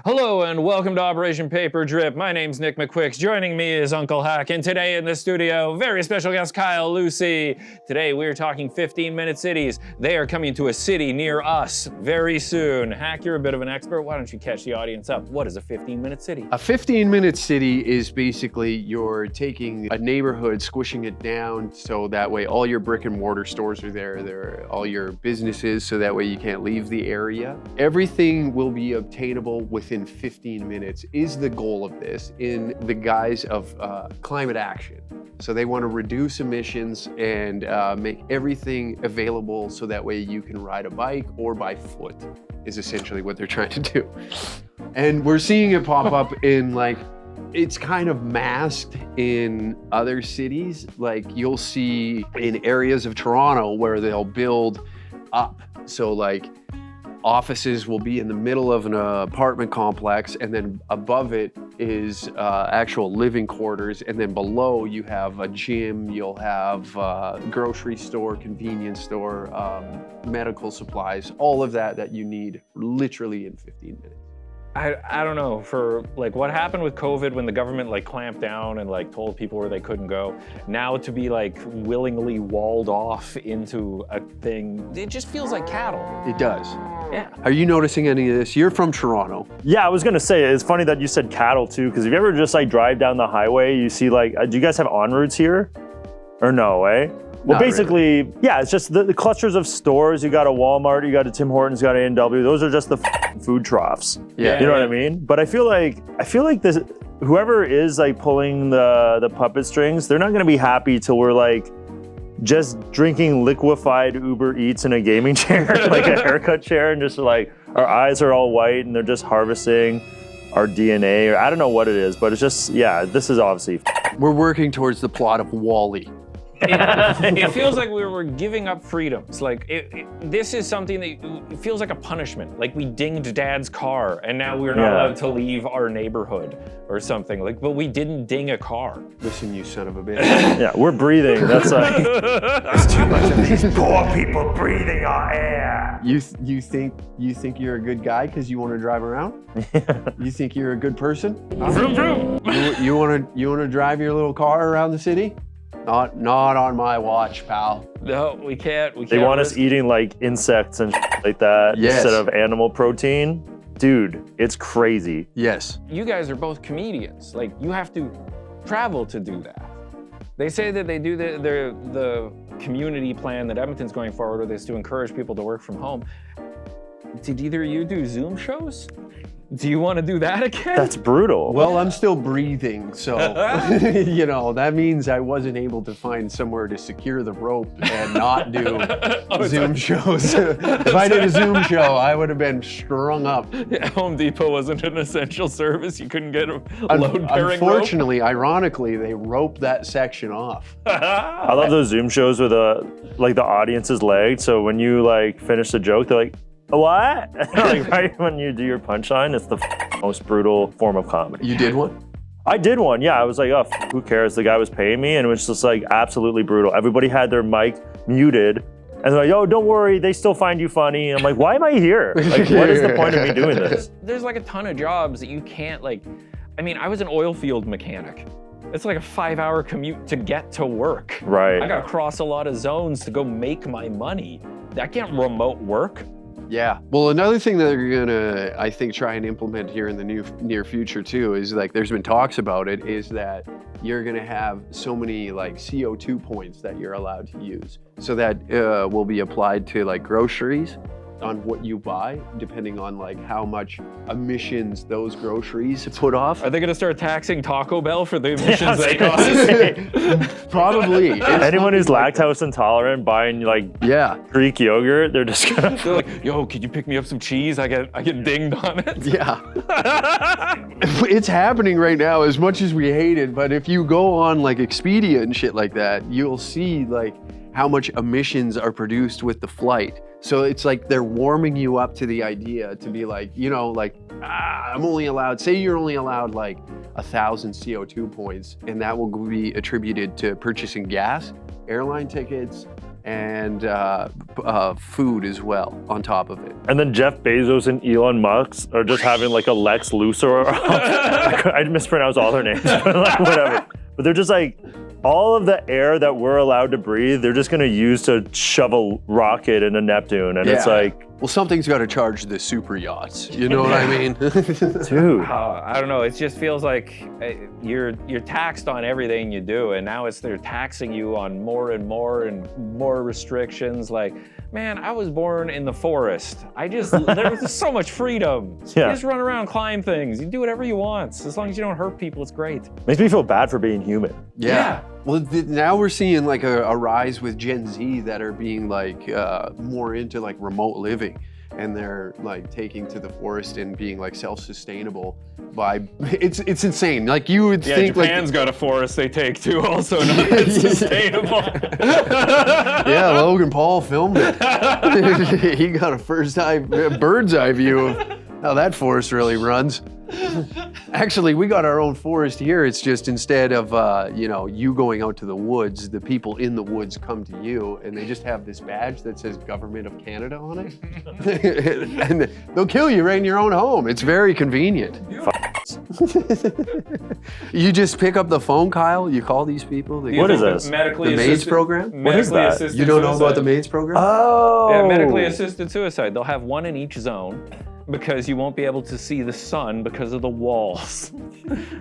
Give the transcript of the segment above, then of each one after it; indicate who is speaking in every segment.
Speaker 1: Hello and welcome to Operation PaperDrip. My name's Nick McQuik. Joining me is Uncle Hack, and today in the studio, very special guest Kyle Lucy. Today we're talking 15-minute cities. They are coming to a city near us very soon. Hack, you're a bit of an expert. Why don't you catch the audience up? What is a 15-minute city?
Speaker 2: A 15-minute city is basically you're taking a neighborhood, squishing it down so that way all your brick and mortar stores are there, all your businesses, so that way you can't leave the area. Everything will be obtainable within 15 minutes is the goal of this in the guise of climate action. So they want to reduce emissions and make everything available so that way you can ride a bike or by foot is essentially what they're trying to do. And we're seeing it pop up in it's kind of masked in other cities. Like you'll see in areas of Toronto where they'll build up. So offices will be in the middle of an apartment complex, and then above it is actual living quarters, and then below you have a gym, you'll have a grocery store, convenience store, medical supplies, all of that you need literally in 15 minutes.
Speaker 1: I don't know, for what happened with COVID when the government clamped down and told people where they couldn't go, now to be willingly walled off into a thing, it just feels like cattle.
Speaker 2: It does.
Speaker 1: Yeah.
Speaker 2: Are you noticing any of this? You're from Toronto.
Speaker 3: Yeah, I was gonna say, it's funny that you said cattle too, because if you ever just drive down the highway, you see do you guys have en routes here? Or no, eh? Well,
Speaker 2: Not
Speaker 3: basically,
Speaker 2: really.
Speaker 3: Yeah, it's just the clusters of stores. You got a Walmart, you got a Tim Hortons, you got an A&W. Those are just the food troughs.
Speaker 2: Yeah.
Speaker 3: You know what I mean? But I feel like this, whoever is pulling the puppet strings, they're not gonna be happy till we're just drinking liquefied Uber Eats in a gaming chair, like a haircut chair, and just our eyes are all white and they're just harvesting our DNA, or I don't know what it is, but it's just, yeah, this is obviously.
Speaker 2: We're working towards the plot of WALL-E.
Speaker 1: It feels like we're giving up freedoms. This is something that it feels like a punishment. We dinged Dad's car, and now we're not allowed to leave our neighborhood or something. But we didn't ding a car.
Speaker 2: Listen, you son of a bitch.
Speaker 3: Yeah, we're breathing. That's there's too much of these poor people breathing our air.
Speaker 2: You think you're a good guy because you want to drive around? You think you're a good person?
Speaker 1: Vroom, vroom.
Speaker 2: You want to drive your little car around the city? Not on my watch, pal.
Speaker 1: No, we can't.
Speaker 3: They want us eating insects and like that instead of animal protein. Dude, it's crazy.
Speaker 2: Yes.
Speaker 1: You guys are both comedians. You have to travel to do that. They say that they do the community plan that Edmonton's going forward with is to encourage people to work from home. Did either of you do Zoom shows? Do you want to do that again?
Speaker 3: That's brutal.
Speaker 2: Well, I'm still breathing, so that means I wasn't able to find somewhere to secure the rope and not do Zoom shows. If I did a Zoom show, I would have been strung up.
Speaker 1: Yeah, Home Depot wasn't an essential service. You couldn't get a load-bearing rope.
Speaker 2: Unfortunately, ironically, they roped that section off.
Speaker 3: I love those Zoom shows with the audience is lagged. So when you finish the joke, they're like, what? Right when you do your punchline, it's the most brutal form of comedy.
Speaker 2: You did one?
Speaker 3: I did one, yeah. I was like, oh, who cares? The guy was paying me, and it was just absolutely brutal. Everybody had their mic muted, and they're like, oh, don't worry, they still find you funny. And I'm like, why am I here? What is the point of me doing this?
Speaker 1: There's a ton of jobs that you can't I was an oil field mechanic. It's a 5-hour commute to get to work.
Speaker 3: Right.
Speaker 1: I gotta cross a lot of zones to go make my money. I can't remote work.
Speaker 2: Yeah. Well, another thing that they're gonna, I think, try and implement here in the near future too is there's been talks about it, is that you're gonna have so many CO2 points that you're allowed to use. So that will be applied to groceries on what you buy, depending on how much emissions those groceries put off.
Speaker 1: Are they gonna start taxing Taco Bell for the emissions they cause?
Speaker 2: Probably.
Speaker 3: Anyone who's lactose intolerant buying Greek yogurt, they're just gonna.
Speaker 1: They're like, yo, could you pick me up some cheese? I get dinged on it.
Speaker 2: Yeah. It's happening right now, as much as we hate it, but if you go on Expedia and shit like that, you'll see how much emissions are produced with the flight. So it's they're warming you up to the idea to be I'm only allowed, say you're only allowed 1,000 CO2 points, and that will be attributed to purchasing gas, airline tickets, and food as well on top of it.
Speaker 3: And then Jeff Bezos and Elon Musk are just having like a Lex Luthor. I mispronounced all their names, but like whatever. But they're just like, all of the air that we're allowed to breathe, they're just gonna use to shove a rocket into Neptune. And it's like,
Speaker 2: well, something's got to charge the super yachts. You know what I mean?
Speaker 3: dude.
Speaker 1: I don't know. It just feels like you're taxed on everything you do, and now they're taxing you on more and more restrictions. Like, man, I was born in the forest. There was so much freedom.
Speaker 3: Yeah.
Speaker 1: You just run around, climb things. You do whatever you want. As long as you don't hurt people, it's great.
Speaker 3: Makes me feel bad for being human.
Speaker 2: Yeah. Well, now we're seeing like a rise with Gen Z that are being like more into like remote living, and they're like taking to the forest and being like self-sustainable by it's insane. Like you would think
Speaker 1: Japan's got a forest they take to, also not sustainable.
Speaker 2: Yeah, Logan Paul filmed it. He got a bird's eye view of how that forest really runs. Actually, we got our own forest here. It's just instead of you going out to the woods, the people in the woods come to you, and they just have this badge that says Government of Canada on it. And they'll kill you right in your own home. It's very convenient. You just pick up the phone, Kyle. You call these people.
Speaker 3: What is this?
Speaker 2: The MAIDS program?
Speaker 3: What is that?
Speaker 2: You don't know about the MAIDS program?
Speaker 3: Oh.
Speaker 1: Yeah, medically assisted suicide. They'll have one in each zone, because you won't be able to see the sun because of the walls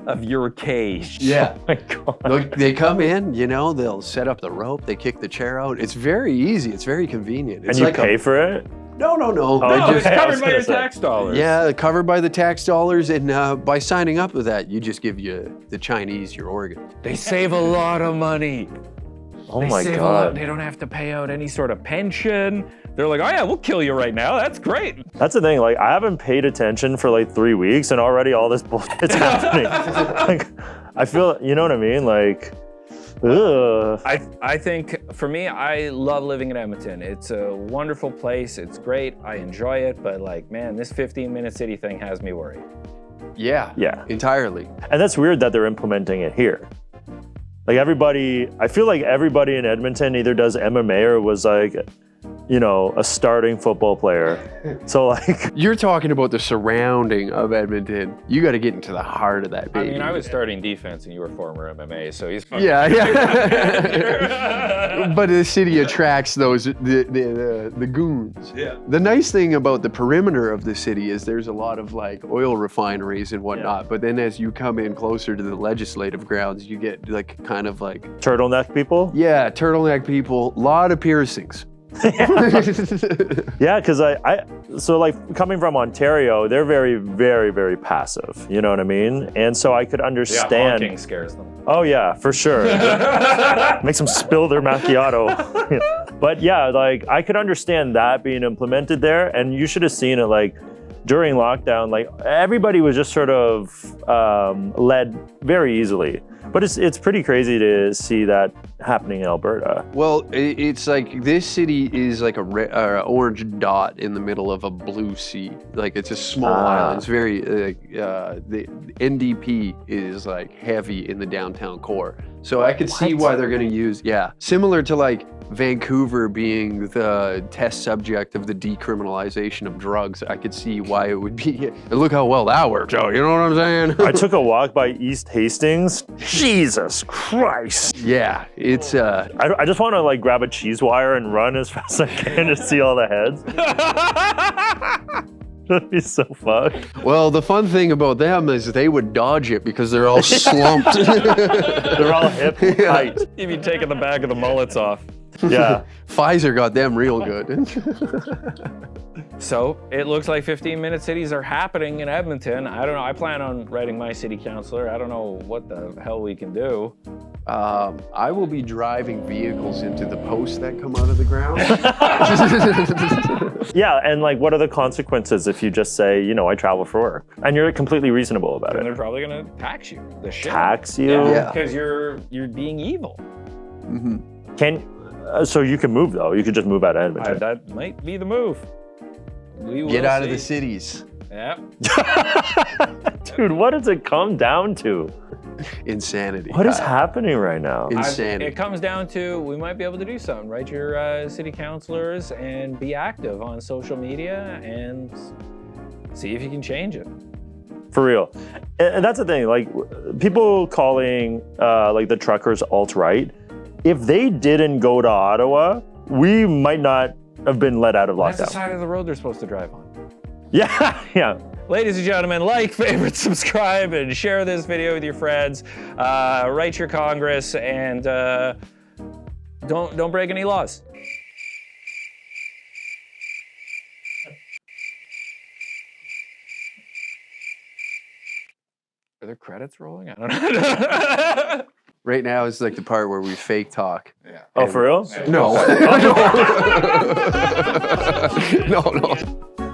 Speaker 1: of your cage.
Speaker 2: Yeah.
Speaker 3: Oh my God.
Speaker 2: Look, they come in, they'll set up the rope, they kick the chair out. It's very easy, it's very convenient. It's
Speaker 3: And you
Speaker 2: like
Speaker 3: pay for it?
Speaker 2: No.
Speaker 3: Oh,
Speaker 1: No, it's
Speaker 3: okay. I
Speaker 1: covered
Speaker 3: was
Speaker 1: by
Speaker 3: gonna
Speaker 1: your
Speaker 3: say.
Speaker 1: tax dollars.
Speaker 2: Yeah, covered by the tax dollars, and by signing up with that, you just give the Chinese your organ.
Speaker 1: They save a lot of money.
Speaker 3: Oh
Speaker 1: They
Speaker 3: my
Speaker 1: save a lot.
Speaker 3: God.
Speaker 1: They don't have to pay out any sort of pension. They're like, oh yeah, we'll kill you right now. That's great.
Speaker 3: That's the thing. Like, I haven't paid attention for like 3 weeks, and already all this bullshit's happening. Like, I feel, you know what I mean? Like, ugh.
Speaker 1: I think for me, I love living in Edmonton. It's a wonderful place. It's great. I enjoy it. But like, man, this 15-minute city thing has me worried.
Speaker 2: Yeah.
Speaker 3: Yeah.
Speaker 2: Entirely.
Speaker 3: And that's weird that they're implementing it here. Like I feel like everybody in Edmonton either does MMA or was like, a starting football player. So like,
Speaker 2: You're talking about the surrounding of Edmonton. You got to get into the heart of that,
Speaker 1: I
Speaker 2: baby.
Speaker 1: mean, I was starting defense and you were former MMA, so he's fine.
Speaker 2: Yeah. But the city attracts the goons.
Speaker 1: Yeah.
Speaker 2: The nice thing about the perimeter of the city is there's a lot of like oil refineries and whatnot.
Speaker 3: Yeah.
Speaker 2: But then as you come in closer to the legislative grounds, you get like kind of like
Speaker 3: turtleneck people?
Speaker 2: yeah, turtleneck people, a lot of piercings.
Speaker 3: Yeah, because so like coming from Ontario, they're very, very, very passive. You know what I mean? And so I could
Speaker 1: Yeah,
Speaker 3: understand.
Speaker 1: honking scares them.
Speaker 3: Oh yeah, for sure. Makes them spill their macchiato. But yeah, like I could understand that being implemented there, and you should have seen it like during lockdown. Like everybody was just sort of led very easily. But it's pretty crazy to see that happening in Alberta.
Speaker 2: Well, it's like this city is like a orange dot in the middle of a blue sea. Like it's a small island. It's very the NDP is like heavy in the downtown core. So I could see why they're going to use similar to like Vancouver being the test subject of the decriminalization of drugs. I could see why it would be. Look how well that worked out. You know what I'm saying?
Speaker 3: I took a walk by East Hastings. Jesus Christ.
Speaker 2: Yeah, it's
Speaker 3: I just want to like grab a cheese wire and run as fast as I can to see all the heads. That'd be so fucked.
Speaker 2: well, the fun thing about them is they would dodge it because they're all slumped.
Speaker 3: They're all hip tight.
Speaker 1: You'd be taking the back of the mullets off.
Speaker 3: Yeah.
Speaker 2: Pfizer got them real good.
Speaker 1: So it looks like 15-minute cities are happening in Edmonton. I don't know. I plan on writing my city councilor. I don't know what the hell we can do.
Speaker 2: I will be driving vehicles into the posts that come out of the ground.
Speaker 3: Yeah, and like what are the consequences if you just say, I travel for work? And you're completely reasonable about
Speaker 1: And
Speaker 3: it.
Speaker 1: they're probably going to tax you. The shit.
Speaker 3: Tax you?
Speaker 2: Yeah.
Speaker 1: Because you're being evil.
Speaker 3: So you can move though. You could just move out of Edmonton.
Speaker 1: That might be the move. We will
Speaker 2: Get out of
Speaker 1: see.
Speaker 2: the cities.
Speaker 1: Yeah.
Speaker 3: Dude, what does it come down to?
Speaker 2: insanity.
Speaker 3: What is happening right now?
Speaker 2: Insanity.
Speaker 1: It comes down to we might be able to do something. Write your city councilors and be active on social media and see if you can change it.
Speaker 3: For real. And that's the thing, like people calling like the truckers alt-right, if they didn't go to Ottawa, we might not have been let out of
Speaker 1: That's the
Speaker 3: lockdown.
Speaker 1: side of the road they're supposed to drive on.
Speaker 3: Yeah, yeah.
Speaker 1: Ladies and gentlemen, like, favorite, subscribe, and share this video with your friends. Write your Congress and don't break any laws. Are there credits rolling? I don't know.
Speaker 2: Right now is like the part where we fake talk.
Speaker 1: Yeah.
Speaker 3: Oh, for real?
Speaker 2: No. No, no.